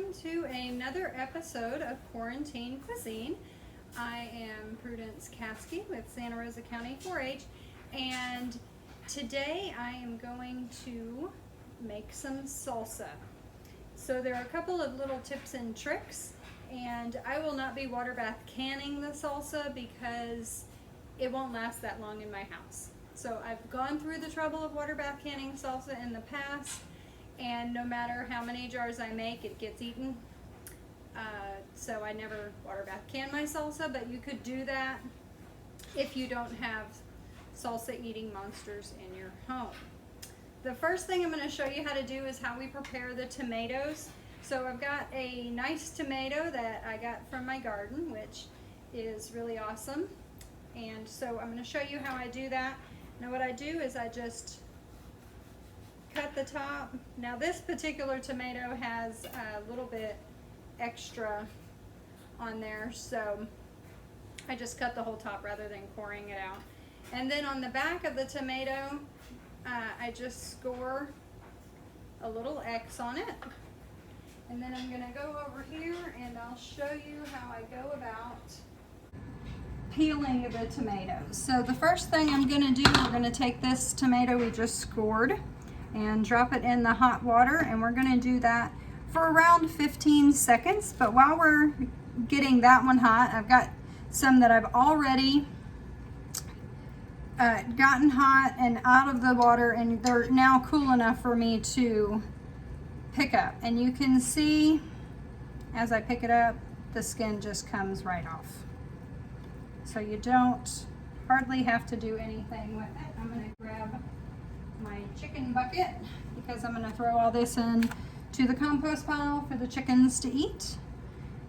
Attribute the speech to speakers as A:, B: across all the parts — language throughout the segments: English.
A: welcome to another episode of Quarantine Cuisine. I am Prudence Caskey with Santa Rosa County 4-H, and today I am going to make some salsa. So there are a couple of little tips and tricks, and I will not be water bath canning the salsa because it won't last that long in my house. So I've gone through the trouble of water bath canning salsa in the past, and no matter how many jars I make, it gets eaten. So I never water bath can my salsa, but you could do that if you don't have salsa eating monsters in your home. The first thing I'm going to show you how to do is how we prepare the tomatoes. So I've got a nice tomato that I got from my garden, which is really awesome. And so I'm going to show you how I do that. Now what I do is I just cut the top. Now this particular tomato has a little bit extra on there, so I just cut the whole top rather than coring it out. And then on the back of the tomato, I just score a little X on it. And then I'm gonna go over here and I'll show you how I go about peeling the tomatoes. So the first thing I'm gonna do, we're gonna take this tomato we just scored and drop it in the hot water, and we're gonna do that for around 15 seconds. But while we're getting that one hot, I've got some that I've already gotten hot and out of the water, and they're now cool enough for me to pick up. And you can see as I pick it up, the skin just comes right off. So you don't hardly have to do anything with it. I'm gonna grab my chicken bucket because I'm gonna throw all this in to the compost pile for the chickens to eat.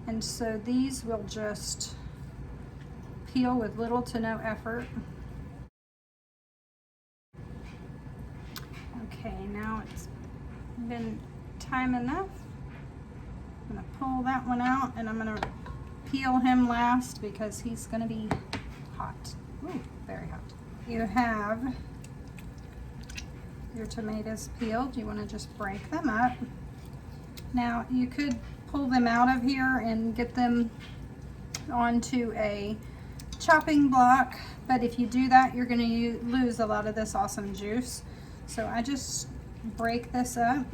A: And so these will just peel with little to no effort. Okay, now it's been time enough. I'm gonna pull that one out and I'm gonna peel him last because he's gonna be hot. Ooh, very hot. You have your tomatoes peeled. You want to just break them up. Now you could pull them out of here and get them onto a chopping block, but if you do that, you're going to lose a lot of this awesome juice. So I just break this up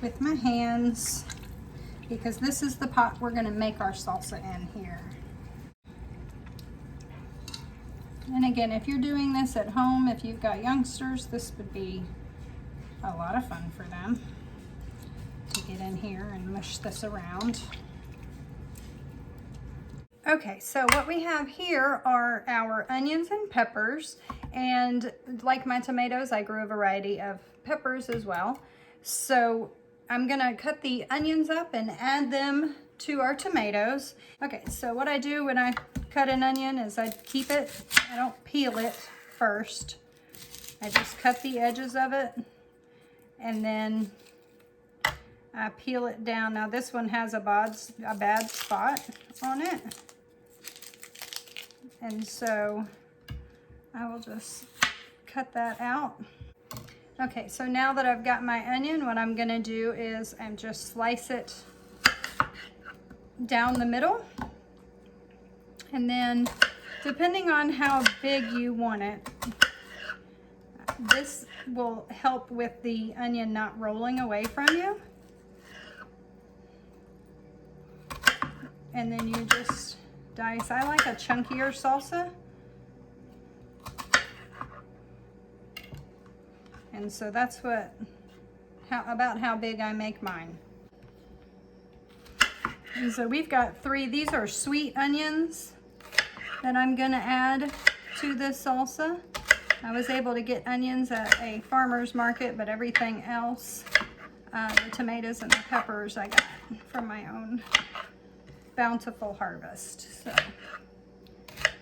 A: with my hands because this is the pot we're going to make our salsa in here. And again, if you're doing this at home, if you've got youngsters, this would be a lot of fun for them to get in here and mush this around. Okay, so what we have here are our onions and peppers, and like my tomatoes, I grew a variety of peppers as well. So I'm gonna cut the onions up and add them to our tomatoes. Okay, so what I do when I cut an onion is I keep it, I don't peel it first. I just cut the edges of it and then I peel it down. Now this one has a bad spot on it. And so I will just cut that out. Okay, so now that I've got my onion, what I'm gonna do is I'm just slice it down the middle. And then depending on how big you want it, this will help with the onion not rolling away from you. And then you just dice. I like a chunkier salsa. And so that's about how big I make mine. And so we've got 3, these are sweet onions that I'm gonna add to this salsa. I was able to get onions at a farmer's market, but everything else, the tomatoes and the peppers, I got from my own bountiful harvest. So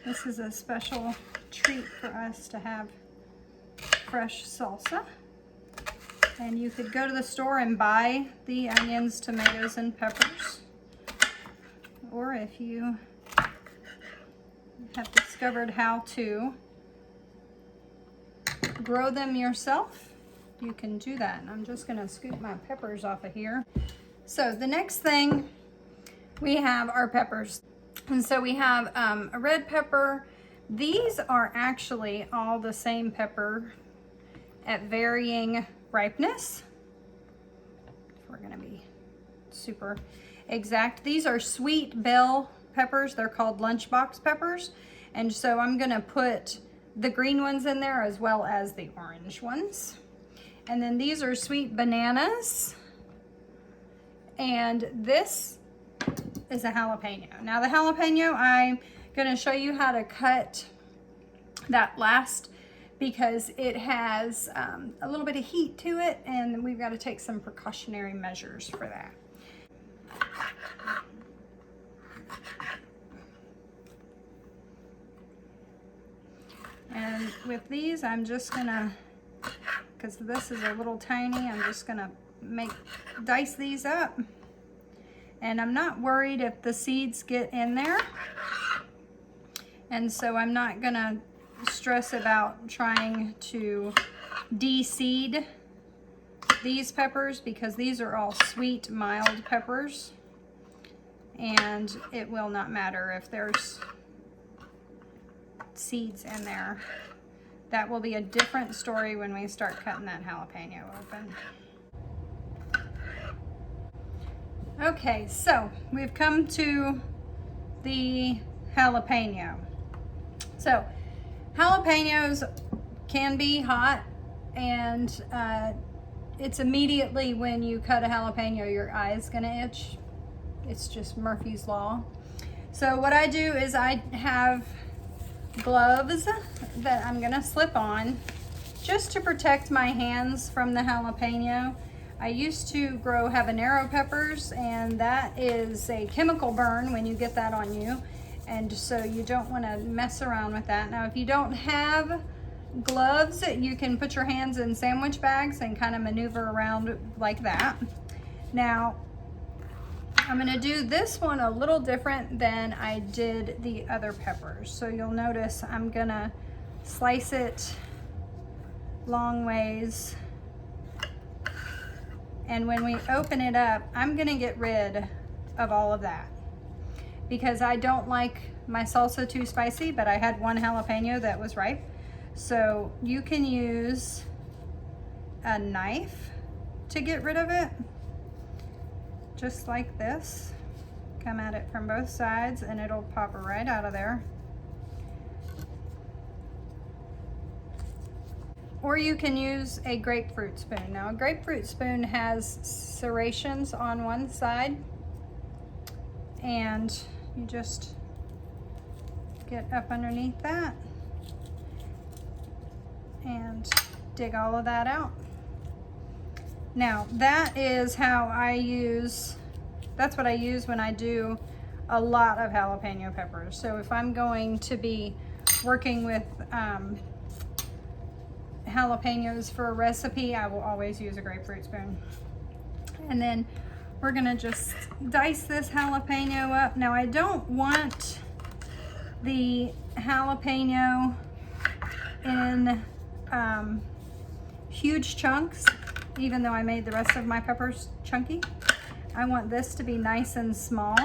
A: this is a special treat for us to have fresh salsa. And you could go to the store and buy the onions, tomatoes, and peppers. Or if you have discovered how to grow them yourself, you can do that. And I'm just gonna scoop my peppers off of here. So the next thing we have are peppers. And so we have a red pepper. These are actually all the same pepper at varying ripeness. We're gonna be super exact. These are sweet bell peppers. They're called lunchbox peppers. And so I'm gonna put the green ones in there as well as the orange ones. And then these are sweet bananas. And this is a jalapeno. Now the jalapeno, I'm gonna show you how to cut that last because it has a little bit of heat to it, and we've got to take some precautionary measures for that. And with these, I'm just gonna, because this is a little tiny, I'm just gonna dice these up. And I'm not worried if the seeds get in there. And so I'm not gonna stress about trying to de-seed these peppers because these are all sweet, mild peppers. And it will not matter if there's seeds in there. That will be a different story when we start cutting that jalapeno open. Okay, so we've come to the jalapeno. So jalapenos can be hot, and it's immediately when you cut a jalapeno, your eye is gonna itch. It's just Murphy's Law. So what I do is I have gloves that I'm gonna slip on just to protect my hands from the jalapeno. I used to grow habanero peppers, and that is a chemical burn when you get that on you. And so you don't want to mess around with that. Now, if you don't have gloves, you can put your hands in sandwich bags and kind of maneuver around like that. Now, I'm going to do this one a little different than I did the other peppers. So you'll notice I'm going to slice it long ways. And when we open it up, I'm going to get rid of all of that, because I don't like my salsa too spicy, but I had one jalapeno that was ripe. So you can use a knife to get rid of it, just like this. Come at it from both sides and it'll pop right out of there. Or you can use a grapefruit spoon. Now a grapefruit spoon has serrations on one side, and you just get up underneath that and dig all of that out. Now that is how that's what I use when I do a lot of jalapeno peppers. So if I'm going to be working with jalapenos for a recipe, I will always use a grapefruit spoon. And then we're gonna just dice this jalapeno up. Now I don't want the jalapeno in huge chunks, even though I made the rest of my peppers chunky. I want this to be nice and small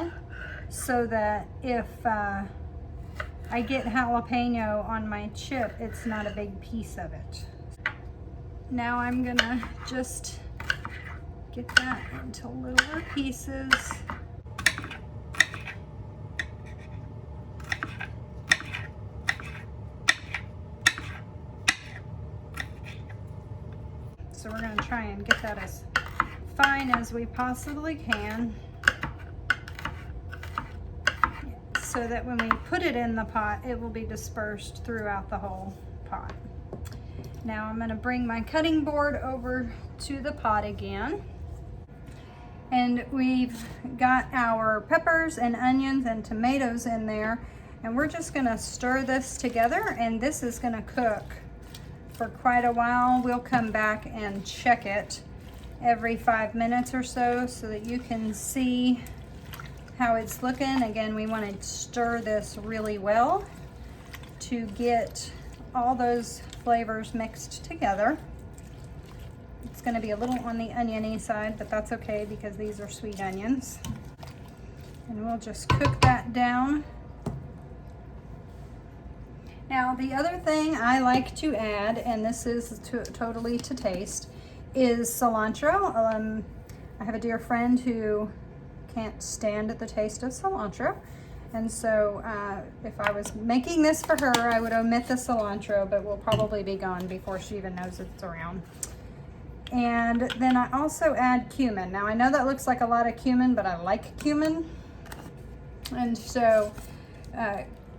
A: so that if I get jalapeno on my chip, it's not a big piece of it. Now I'm gonna just get that into littler pieces. So we're gonna try and get that as fine as we possibly can, so that when we put it in the pot, it will be dispersed throughout the whole pot. Now I'm gonna bring my cutting board over to the pot again. And we've got our peppers and onions and tomatoes in there. And we're just gonna stir this together, and this is gonna cook for quite a while. We'll come back and check it every 5 minutes or so that you can see how it's looking. Again, we want to stir this really well to get all those flavors mixed together. It's going to be a little on the oniony side, but that's okay because these are sweet onions. And we'll just cook that down. Now, the other thing I like to add, and this is totally to taste, is cilantro. I have a dear friend who can't stand the taste of cilantro. And so if I was making this for her, I would omit the cilantro, but will probably be gone before she even knows it's around. And then I also add cumin. Now, I know that looks like a lot of cumin, but I like cumin. And so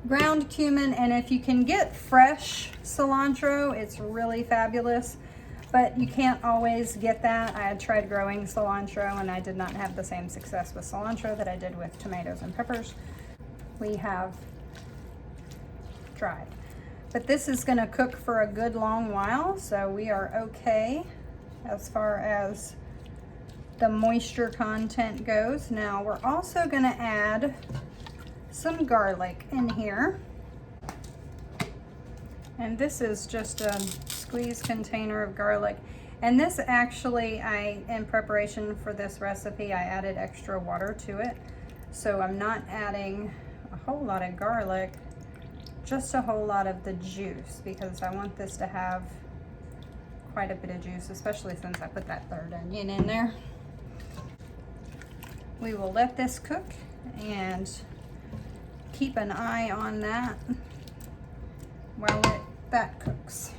A: ground cumin, and if you can get fresh cilantro, it's really fabulous, but you can't always get that. I had tried growing cilantro and I did not have the same success with cilantro that I did with tomatoes and peppers. We have tried, but this is going to cook for a good long while, so we are okay as far as the moisture content goes. Now we're also going to add some garlic in here, and this is just a squeezed container of garlic. And this actually, in preparation for this recipe, I added extra water to it, so I'm not adding a whole lot of garlic, just a whole lot of the juice, because I want this to have quite a bit of juice, especially since I put that third onion in there. We will let this cook and keep an eye on that while that cooks.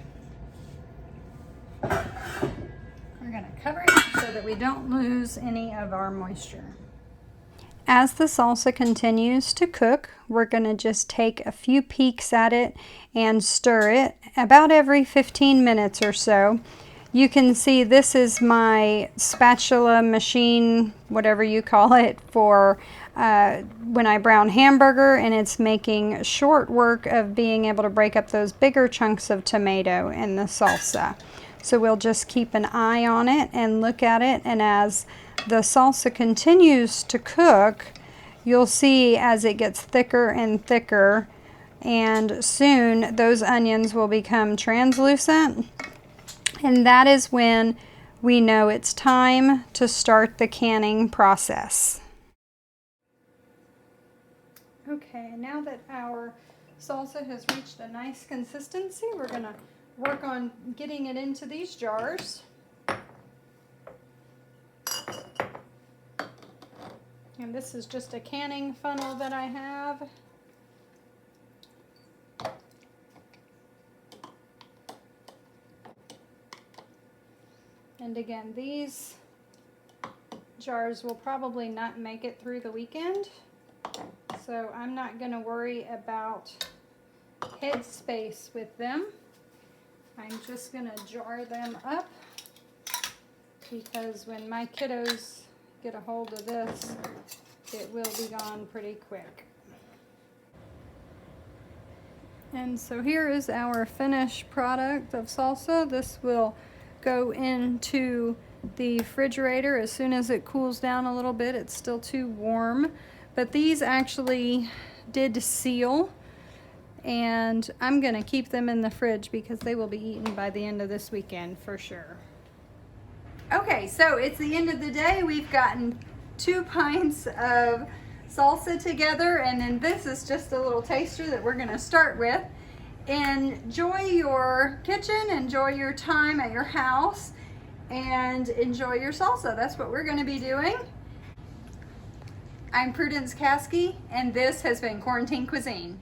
A: We're going to cover it so that we don't lose any of our moisture. As the salsa continues to cook, we're going to just take a few peeks at it and stir it about every 15 minutes or so. You can see this is my spatula machine, whatever you call it, for when I brown hamburger, and it's making short work of being able to break up those bigger chunks of tomato in the salsa. So we'll just keep an eye on it and look at it, and as the salsa continues to cook, you'll see as it gets thicker and thicker, and soon those onions will become translucent. And that is when we know it's time to start the canning process. Okay, now that our salsa has reached a nice consistency, we're going to work on getting it into these jars. And this is just a canning funnel that I have. And again, these jars will probably not make it through the weekend, so I'm not going to worry about head space with them. I'm just going to jar them up, because when my kiddos get a hold of this, it will be gone pretty quick. And so here is our finished product of salsa. This will go into the refrigerator as soon as it cools down a little bit. It's still too warm, but these actually did seal, and I'm going to keep them in the fridge because they will be eaten by the end of this weekend for sure. Okay, so it's the end of the day. We've gotten 2 pints of salsa together, and then this is just a little taster that we're going to start with. Enjoy your kitchen, enjoy your time at your house, and enjoy your salsa. That's what we're going to be doing. I'm Prudence Caskey, and this has been Quarantine Cuisine.